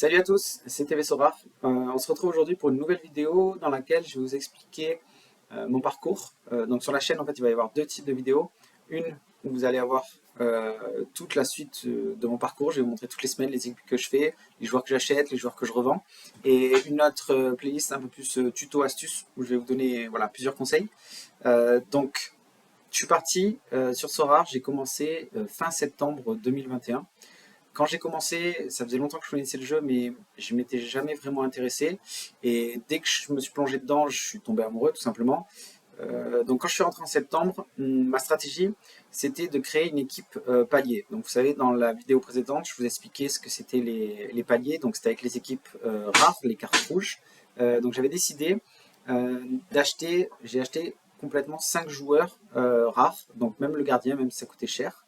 Salut à tous, c'est TV Sora. On se retrouve aujourd'hui pour une nouvelle vidéo dans laquelle je vais vous expliquer mon parcours. Donc sur la chaîne, en fait, il va y avoir deux types de vidéos. Une où vous allez avoir toute la suite de mon parcours. Je vais vous montrer toutes les semaines les équipes que je fais, les joueurs que j'achète, les joueurs que je revends. Et une autre playlist un peu plus tuto astuce où je vais vous donner voilà, plusieurs conseils. Donc je suis parti sur Sora, j'ai commencé fin septembre 2021. Quand j'ai commencé, ça faisait longtemps que je connaissais le jeu, mais je m'étais jamais vraiment intéressé. Et dès que je me suis plongé dedans, je suis tombé amoureux, tout simplement. Donc quand je suis rentré en septembre, ma stratégie, c'était de créer une équipe palier. Donc vous savez, dans la vidéo précédente, je vous expliquais ce que c'était les paliers. Donc c'était avec les équipes rares, les cartes rouges. Donc j'avais décidé j'ai acheté complètement 5 joueurs rares, donc même le gardien, même si ça coûtait cher.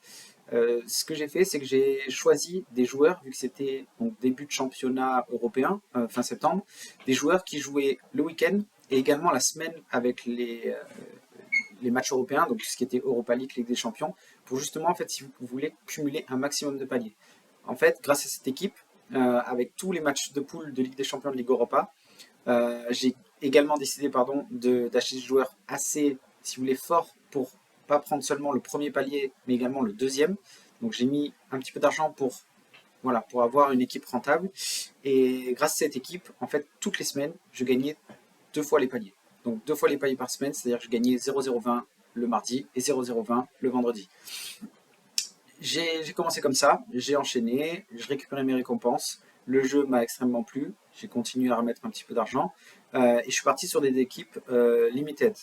Ce que j'ai fait, c'est que j'ai choisi des joueurs, vu que c'était donc début de championnat européen, fin septembre, des joueurs qui jouaient le week-end et également la semaine avec les matchs européens, donc ce qui était Europa League, Ligue des Champions, pour justement, en fait, si vous voulez cumuler un maximum de paliers. En fait, grâce à cette équipe, avec tous les matchs de poule de Ligue des Champions de Ligue Europa, j'ai également décidé d'acheter des joueurs assez, si vous voulez, forts pour pas prendre seulement le premier palier, mais également le deuxième. Donc j'ai mis un petit peu d'argent pour avoir une équipe rentable. Et grâce à cette équipe, en fait, toutes les semaines, je gagnais deux fois les paliers. Donc deux fois les paliers par semaine, c'est-à-dire que je gagnais 0,020 le mardi et 0,020 le vendredi. J'ai commencé comme ça, j'ai enchaîné, je récupérais mes récompenses. Le jeu m'a extrêmement plu, j'ai continué à remettre un petit peu d'argent et je suis parti sur des équipes limited.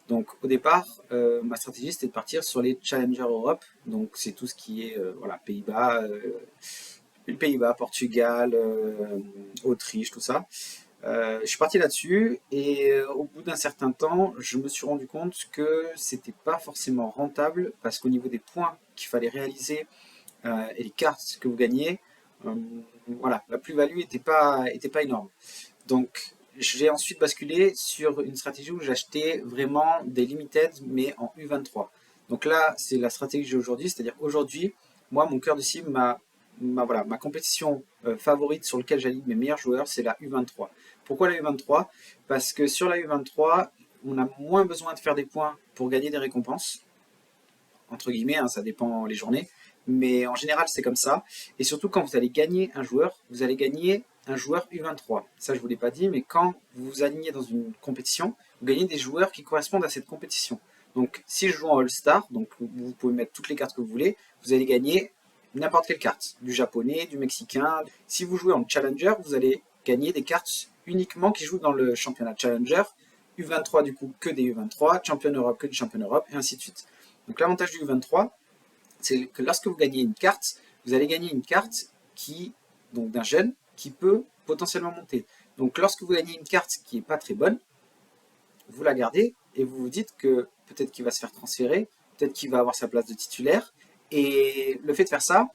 Donc au départ, ma stratégie c'était de partir sur les Challenger Europe, donc c'est tout ce qui est voilà, Pays-Bas, Portugal, Autriche, tout ça. Je suis parti là-dessus et au bout d'un certain temps, je me suis rendu compte que c'était pas forcément rentable parce qu'au niveau des points qu'il fallait réaliser et les cartes que vous gagnez, euh, voilà, la plus-value était pas énorme. Donc j'ai ensuite basculé sur une stratégie où j'achetais vraiment des limited mais en U23. Donc là, c'est la stratégie que j'ai aujourd'hui, c'est-à-dire aujourd'hui, moi, mon cœur de cible, ma compétition favorite sur laquelle j'aligne mes meilleurs joueurs, c'est la U23. Pourquoi la U23? Parce que sur la U23, on a moins besoin de faire des points pour gagner des récompenses, entre guillemets, hein, ça dépend les journées, mais en général c'est comme ça. Et surtout quand vous allez gagner un joueur, vous allez gagner un joueur U23. Ça je ne vous l'ai pas dit, mais quand vous vous alignez dans une compétition, vous gagnez des joueurs qui correspondent à cette compétition. Donc si je joue en All-Star, donc vous pouvez mettre toutes les cartes que vous voulez, vous allez gagner n'importe quelle carte, du japonais, du mexicain. Si vous jouez en Challenger, vous allez gagner des cartes uniquement qui jouent dans le championnat Challenger, U23 du coup que des U23, Champion Europe que du Champion Europe, et ainsi de suite. Donc l'avantage du U23, c'est que lorsque vous gagnez une carte, vous allez gagner une carte donc d'un jeune qui peut potentiellement monter. Donc lorsque vous gagnez une carte qui n'est pas très bonne, vous la gardez et vous vous dites que peut-être qu'il va se faire transférer, peut-être qu'il va avoir sa place de titulaire. Et le fait de faire ça,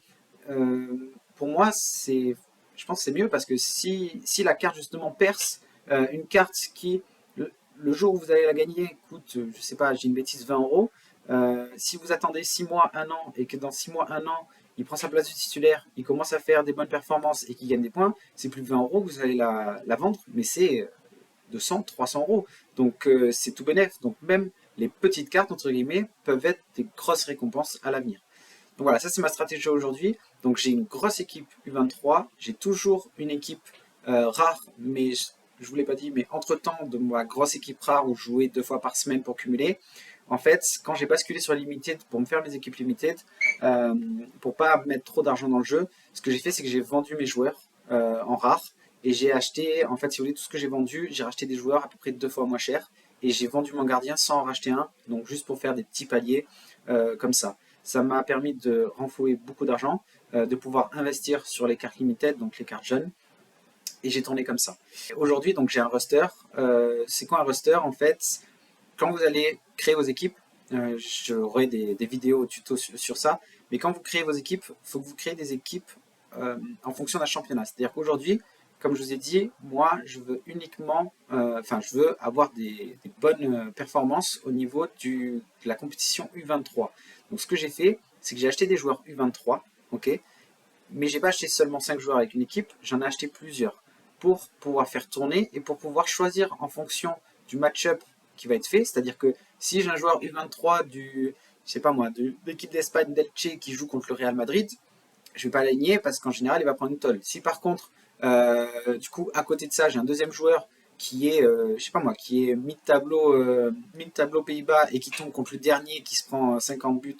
pour moi, je pense que c'est mieux parce que si la carte justement perce, une carte qui, le jour où vous allez la gagner, coûte, je sais pas, j'ai une bêtise, 20 €. Si vous attendez 6 mois, 1 an, et que dans 6 mois, 1 an, il prend sa place de titulaire, il commence à faire des bonnes performances et qu'il gagne des points, c'est plus de 20 € que vous allez la vendre, mais c'est 200, 300 €. Donc c'est tout bénef. Donc même les petites cartes, entre guillemets, peuvent être des grosses récompenses à l'avenir. Donc voilà, ça c'est ma stratégie aujourd'hui. Donc j'ai une grosse équipe U23, j'ai toujours une équipe rare, mais je ne vous l'ai pas dit, mais entre-temps de ma grosse équipe rare où je jouais 2 fois par semaine pour cumuler, en fait, quand j'ai basculé sur Limited pour me faire mes équipes Limited, pour pas mettre trop d'argent dans le jeu, ce que j'ai fait, c'est que j'ai vendu mes joueurs en rare et j'ai acheté, en fait, si vous voulez, tout ce que j'ai vendu, j'ai racheté des joueurs à peu près 2 fois moins cher et j'ai vendu mon gardien sans en racheter un, donc juste pour faire des petits paliers comme ça. Ça m'a permis de renflouer beaucoup d'argent, de pouvoir investir sur les cartes limited, donc les cartes jeunes, et j'ai tourné comme ça. Aujourd'hui, donc j'ai un roster. C'est quoi un roster? En fait, quand vous allez créer vos équipes, j'aurai des vidéos tutos sur ça, mais quand vous créez vos équipes, il faut que vous créez des équipes en fonction d'un championnat. C'est-à-dire qu'aujourd'hui, comme je vous ai dit, moi, je veux uniquement, je veux avoir des bonnes performances au niveau de la compétition U23. Donc, ce que j'ai fait, c'est que j'ai acheté des joueurs U23, ok, Mais j'ai pas acheté seulement 5 joueurs avec une équipe, j'en ai acheté plusieurs pour pouvoir faire tourner et pour pouvoir choisir en fonction du match-up qui va être fait. C'est-à-dire que si j'ai un joueur U23 je sais pas moi, de l'équipe d'Espagne d'Elche qui joue contre le Real Madrid, je vais pas l'aligner parce qu'en général il va prendre une tolle. Si par contre, du coup, à côté de ça, j'ai un deuxième joueur qui est, je sais pas moi, qui est mid-tableau Pays-Bas et qui tombe contre le dernier qui se prend 50 buts,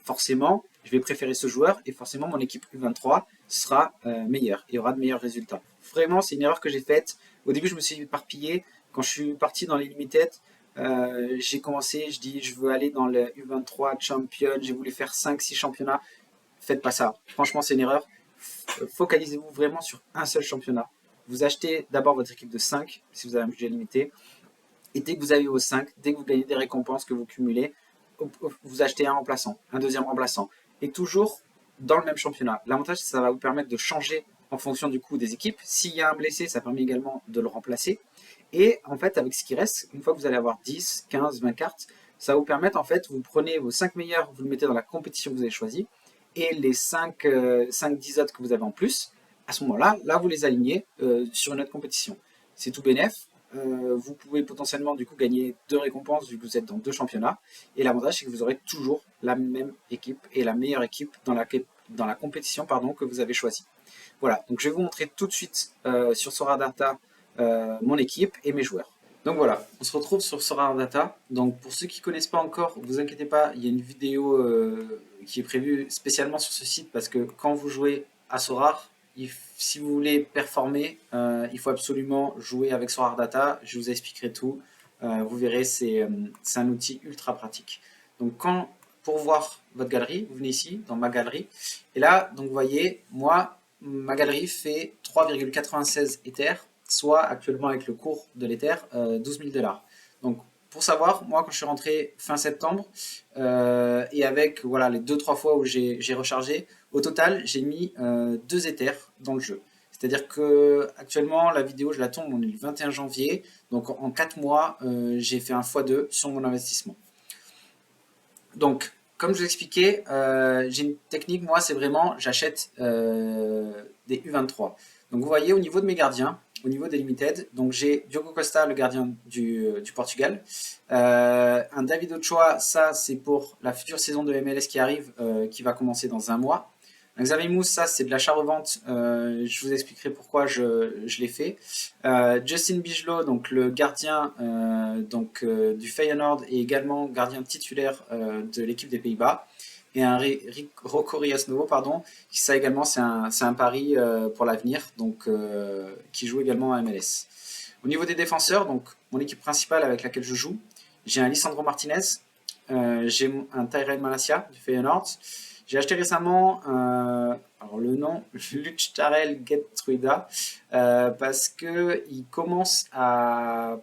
forcément, je vais préférer ce joueur et forcément mon équipe U23 sera meilleure et aura de meilleurs résultats. Vraiment, c'est une erreur que j'ai faite. Au début, je me suis éparpillé. Quand je suis parti dans les limited, j'ai commencé, je dis, je veux aller dans le U23 Champion, j'ai voulu faire 5-6 championnats. Faites pas ça. Franchement, c'est une erreur. Focalisez-vous vraiment sur un seul championnat. Vous achetez d'abord votre équipe de 5 si vous avez un budget limité. Et dès que vous avez vos 5, dès que vous gagnez des récompenses que vous cumulez, vous achetez un remplaçant, un deuxième remplaçant. Et toujours dans le même championnat. L'avantage, c'est que ça va vous permettre de changer en fonction du coût des équipes. S'il y a un blessé, ça permet également de le remplacer. Et en fait, avec ce qui reste, une fois que vous allez avoir 10, 15, 20 cartes, ça va vous permettre, en fait, vous prenez vos 5 meilleurs, vous le mettez dans la compétition que vous avez choisie, et les 5-10 autres que vous avez en plus, à ce moment-là, là, vous les alignez sur une autre compétition. C'est tout bénef. Vous pouvez potentiellement du coup gagner 2 récompenses vu que vous êtes dans 2 championnats. Et l'avantage, c'est que vous aurez toujours la même équipe et la meilleure équipe dans la compétition que vous avez choisie. Voilà, donc je vais vous montrer tout de suite sur Sora Data mon équipe et mes joueurs. Donc voilà, on se retrouve sur Sora Data. Donc pour ceux qui ne connaissent pas encore, vous inquiétez pas, il y a une vidéo qui est prévue spécialement sur ce site parce que quand vous jouez à Sora, si vous voulez performer, il faut absolument jouer avec Sora Data. Je vous expliquerai tout. Vous verrez, c'est un outil ultra pratique. Donc pour voir votre galerie, vous venez ici dans ma galerie. Et là, donc vous voyez, moi, ma galerie fait 3,96 Ethers, soit actuellement avec le cours de l'Ether, 12 000 $. Donc pour savoir, moi quand je suis rentré fin septembre, et avec voilà, les 2-3 fois où j'ai rechargé, au total j'ai mis 2 Ethers dans le jeu. C'est-à-dire que actuellement la vidéo je la tourne, on est le 21 janvier, donc en 4 mois j'ai fait un x2 sur mon investissement. Donc comme je vous expliquais, j'ai une technique, moi c'est vraiment j'achète des U23. Donc vous voyez au niveau de mes gardiens, au niveau des limited, donc j'ai Diogo Costa, le gardien du Portugal, un David Ochoa, ça c'est pour la future saison de MLS qui arrive, qui va commencer dans un mois. Un Xavier Mousse, ça c'est de l'achat-revente, je vous expliquerai pourquoi je l'ai fait. Justin Bijlow, donc le gardien du Feyenoord et également gardien titulaire de l'équipe des Pays-Bas. Et un Rocco Rios Novo, pardon, qui ça également c'est un pari pour l'avenir, donc qui joue également à MLS. Au niveau des défenseurs, donc mon équipe principale avec laquelle je joue, j'ai un Lisandro Martinez, j'ai un Tyrell Malacia du Feyenoord. J'ai acheté récemment, alors le nom, Luchtarel Getruida, parce qu'il commence à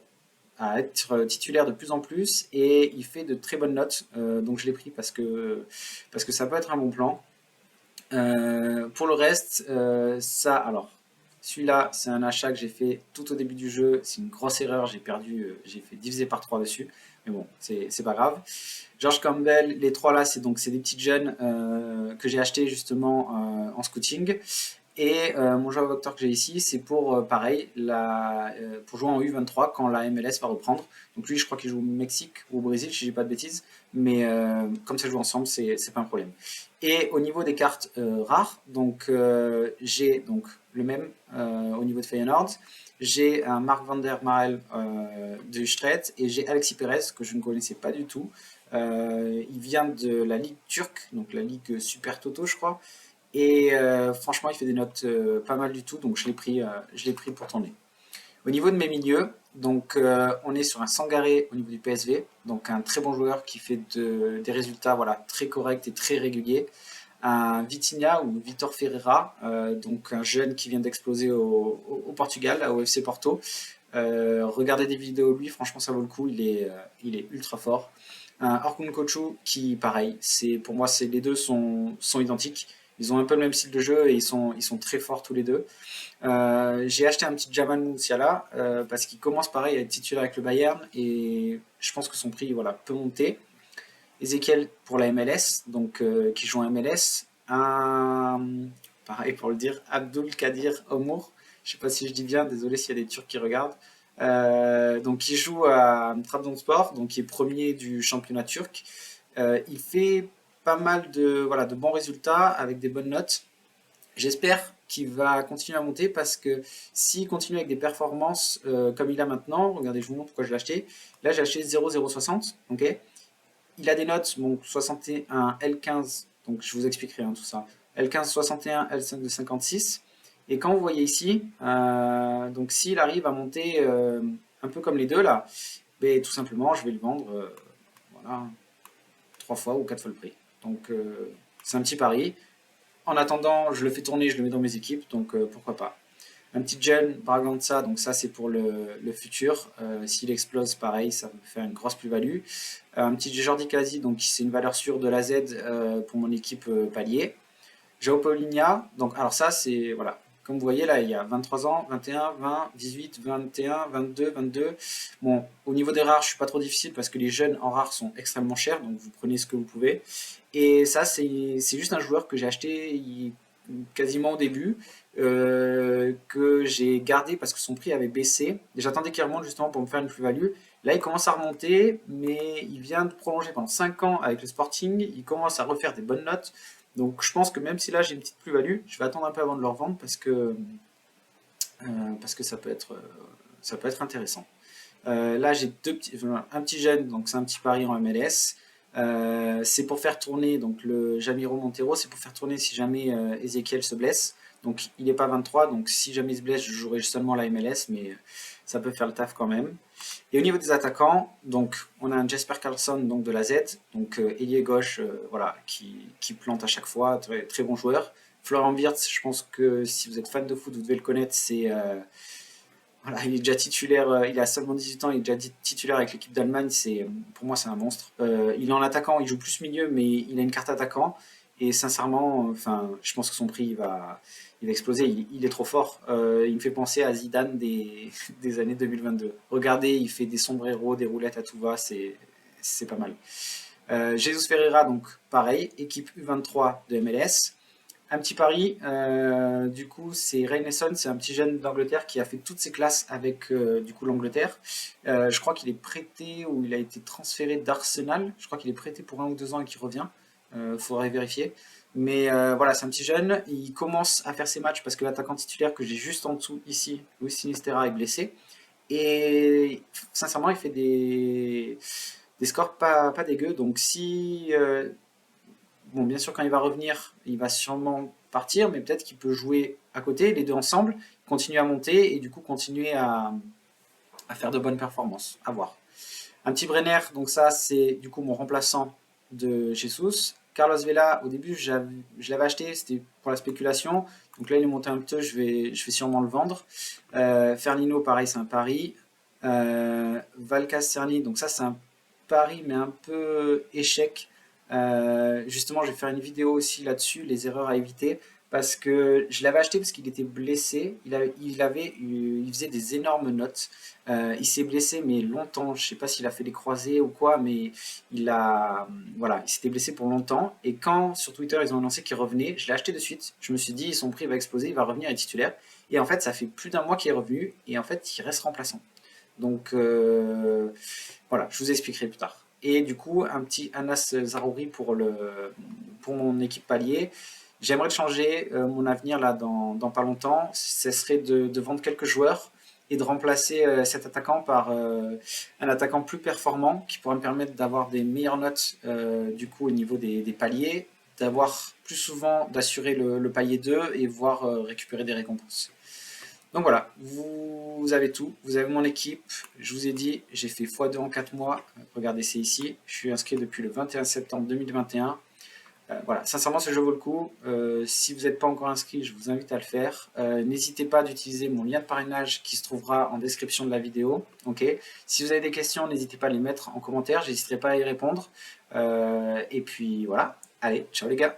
être titulaire de plus en plus et il fait de très bonnes notes. Donc je l'ai pris parce que ça peut être un bon plan. Pour le reste, celui-là, c'est un achat que j'ai fait tout au début du jeu. C'est une grosse erreur, j'ai fait diviser par 3 dessus. Mais bon, c'est pas grave. George Campbell, les trois là, c'est des petites jeunes que j'ai achetés justement en scouting. Et mon joueur Vector que j'ai ici, c'est pour pareil, pour jouer en U23 quand la MLS va reprendre. Donc lui, je crois qu'il joue au Mexique ou au Brésil, si j'ai pas de bêtises. Mais comme ça joue ensemble, c'est pas un problème. Et au niveau des cartes rares, donc j'ai donc le même au niveau de Feyenoord. J'ai un Mark van der Marel de Utrecht et j'ai Alexis Perez que je ne connaissais pas du tout. Il vient de la Ligue turque, donc la Ligue Super Toto, je crois. Et franchement, il fait des notes pas mal du tout, donc je l'ai pris pour tourner. Au niveau de mes milieux, donc on est sur un Sangaré au niveau du PSV, donc un très bon joueur qui fait des résultats voilà, très corrects et très réguliers. Un Vitinha ou Vitor Ferreira, donc un jeune qui vient d'exploser au Portugal, au FC Porto. Regardez des vidéos de lui, franchement ça vaut le coup, il est ultra fort. Un Orkun Kochu qui, pareil, pour moi les deux sont identiques. Ils ont un peu le même style de jeu et ils sont très forts tous les deux. J'ai acheté un petit Jamal Musiala parce qu'il commence pareil à être titulaire avec le Bayern et je pense que son prix voilà, peut monter. Ezekiel pour la MLS, donc qui joue en MLS. pareil pour le dire, Abdülkadir Ömür. Je sais pas si je dis bien, désolé s'il y a des Turcs qui regardent. Donc il joue à Trabzonspor, donc il est premier du championnat turc. Il fait pas mal voilà, de bons résultats avec des bonnes notes. J'espère qu'il va continuer à monter parce que s'il continue avec des performances comme il a maintenant, regardez, je vous montre pourquoi je l'ai acheté. Là, j'ai acheté 0,060, ok. Il a des notes, donc 61, L15, donc je vous expliquerai tout ça. L15, 61, L5 de 56. Et quand vous voyez ici, donc s'il arrive à monter un peu comme les deux là, ben, tout simplement, je vais le vendre voilà, 3 fois ou 4 fois le prix. Donc c'est un petit pari. En attendant, je le fais tourner, je le mets dans mes équipes, donc pourquoi pas. Un petit jeune Braganza, donc ça c'est pour le futur. S'il explose, pareil, ça peut faire une grosse plus-value. Un petit Jordi Kazi, donc c'est une valeur sûre de la Z pour mon équipe palier. João Paulinha, donc alors ça c'est, voilà, comme vous voyez là, il y a 23 ans, 21, 20, 18, 21, 22, 22. Bon, au niveau des rares, je suis pas trop difficile parce que les jeunes en rares sont extrêmement chers, donc vous prenez ce que vous pouvez. Et ça, c'est juste un joueur que j'ai acheté quasiment au début, que j'ai gardé parce que son prix avait baissé. Et j'attendais qu'il remonte justement pour me faire une plus-value. Là, il commence à remonter, mais il vient de prolonger pendant 5 ans avec le Sporting. Il commence à refaire des bonnes notes. Donc je pense que même si là j'ai une petite plus-value, je vais attendre un peu avant de le revendre parce que ça peut être intéressant. Là j'ai un petit jeune, donc c'est un petit pari en MLS. C'est pour faire tourner, donc le Jamiro Montero, c'est pour faire tourner si jamais Ezekiel se blesse. Donc il n'est pas 23, donc si jamais il se blesse, je jouerai seulement la MLS, mais ça peut faire le taf quand même. Et au niveau des attaquants, donc on a un Jesper Karlsson donc de la Z, donc ailier gauche, voilà, qui plante à chaque fois, très, très bon joueur. Florian Wirtz, je pense que si vous êtes fan de foot, vous devez le connaître, c'est voilà, il est déjà titulaire, il a seulement 18 ans, il est déjà titulaire avec l'équipe d'Allemagne, pour moi c'est un monstre. Il est en attaquant, il joue plus milieu, mais il a une carte attaquant. Et sincèrement, enfin, je pense que son prix il va exploser. Il est trop fort. Il me fait penser à Zidane des années 2022. Regardez, il fait des sombreros, des roulettes à tout va, c'est pas mal. Jesus Ferreira, donc pareil, équipe U23 de MLS. Un petit pari, du coup, c'est Ray Nelson, c'est un petit jeune d'Angleterre qui a fait toutes ses classes avec du coup l'Angleterre. Je crois qu'il est prêté ou il a été transféré d'Arsenal. Je crois qu'il est prêté pour 1 ou 2 ans et qu'il revient. Faudrait vérifier. Mais voilà, c'est un petit jeune. Il commence à faire ses matchs parce que l'attaquant titulaire que j'ai juste en dessous ici, Luis Sinistera, est blessé. Et sincèrement, il fait des scores pas dégueux. Donc si bon, bien sûr, quand il va revenir, il va sûrement partir, mais peut-être qu'il peut jouer à côté, les deux ensemble, continuer à monter et du coup continuer à faire de bonnes performances. À voir. Un petit Brenner, donc ça c'est du coup mon remplaçant de Jesus. Carlos Vela, au début je l'avais acheté, c'était pour la spéculation. Donc là il est monté un peu, je vais sûrement le vendre. Ferlino, pareil, c'est un pari. Valkas Cerny, donc ça c'est un pari mais un peu échec. Justement, je vais faire une vidéo aussi là-dessus, les erreurs à éviter, parce que je l'avais acheté parce qu'il était blessé. Il faisait des énormes notes. Il s'est blessé, mais longtemps. Je sais pas s'il a fait des croisés ou quoi, mais voilà, il s'était blessé pour longtemps. Et quand sur Twitter ils ont annoncé qu'il revenait, je l'ai acheté de suite. Je me suis dit, son prix va exploser, il va revenir, il est titulaire. Et en fait, ça fait plus d'1 mois qu'il est revenu, et en fait, il reste remplaçant. Donc voilà, je vous expliquerai plus tard. Et du coup, un petit Anas Zarouri pour mon équipe palier. J'aimerais changer mon avenir là dans pas longtemps. Ce serait de vendre quelques joueurs et de remplacer cet attaquant par un attaquant plus performant qui pourrait me permettre d'avoir des meilleures notes du coup au niveau des paliers, d'avoir plus souvent d'assurer le palier 2 et voir récupérer des récompenses. Donc voilà, vous avez tout, vous avez mon équipe, je vous ai dit, j'ai fait x2 en 4 mois, regardez c'est ici, je suis inscrit depuis le 21 septembre 2021. Voilà, sincèrement ce jeu vaut le coup, si vous n'êtes pas encore inscrit, je vous invite à le faire. N'hésitez pas d'utiliser mon lien de parrainage qui se trouvera en description de la vidéo. Okay. Si vous avez des questions, n'hésitez pas à les mettre en commentaire, j'hésiterai pas à y répondre. Et puis voilà, allez, ciao les gars.